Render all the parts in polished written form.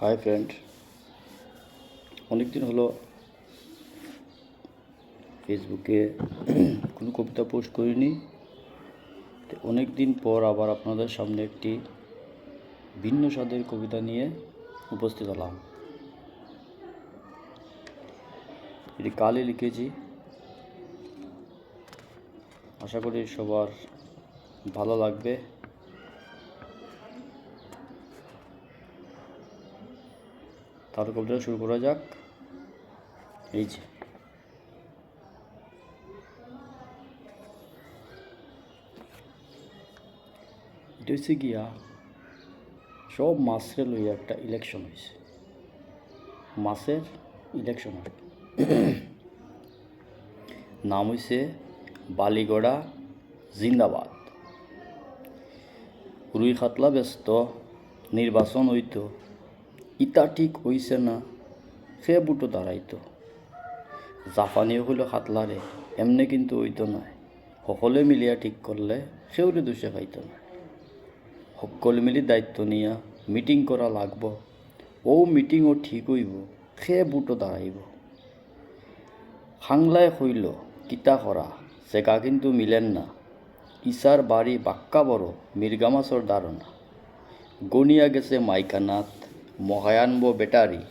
Hi friend, অনেক দিন হলো ফেসবুকে কোনো কবিতা পোস্ট করিনি। তো অনেক দিন পর আবার আপনাদের সামনে একটি ভিন্ন স্বাদের কবিতা নিয়ে উপস্থিত হলাম। এটি কালই লিখেছি, আশা করি সবার ভালো লাগবে। তাহলে কবিতা শুরু করা যাক। এই যে এটা হচ্ছে গিয়া সব মাসরে লইয়া একটা ইলেকশন হয়েছে। মাসের ইলেকশন হয়, নাম হয়েছে বালিগড়া জিন্দাবাদ। রুই খাতলা ব্যস্ত, নির্বাচন হইতো, ইটা ঠিক হইছে না, সে বুটো দাঁড়াইতো। জাপানিও হইল খাতলারে, এমনি কিন্তু হইতো নয়। সকলে মিলিয়া ঠিক করলে সেউরে দোষে পাইতো না। সকলে মিলি দায়িত্ব নিয়া মিটিং করা লাগব, ও মিটিংও ঠিক হইব, সে বুটো দাঁড়াইব। হাংলায় হইল কিতা করা, সেগা কিন্তু মিলেন না। ইসার বাড়ি বাক্কা বড়, মির্গামাসর ধারণা। গনিয়া গেছে মাইকানাথ, মহায় আনব ব্যাটারি।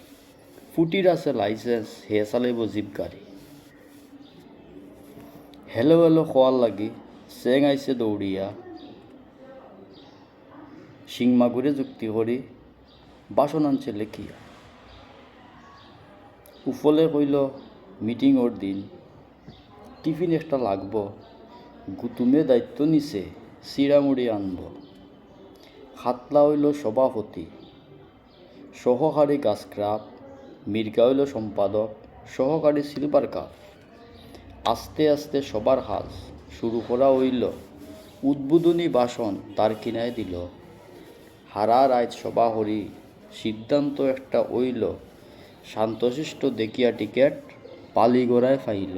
ফুটির আছে লাইসেন্স, হে চালাইব জিপ গাড়ি। হেলো হেলো খোয়ার লাগি চেং আইছে দৌড়িয়া, শিংমাগুরে যুক্তি করি বাসন আনছে লেখিয়া। উফলে কইল মিটিংর দিন, টিফিন একটা লাগব, গুতুমে দায়িত্ব নিছে চিড়ামুড়ি আনব। খাতলা হইল সভাপতি, সহকারী গাছক্রাফ, মির্গা হইল সম্পাদক, সহকারী সিলভার কাপ। আস্তে আস্তে সবার হাজ শুরু করা হইল, উদ্বোধনী ভাষণ তার কিনায় দিল। হারার আইজ সভা হরি, সিদ্ধান্ত একটা হইল, শান্তশিষ্ট দেখিয়া টিকেট পালিগড়ায় ফাইল।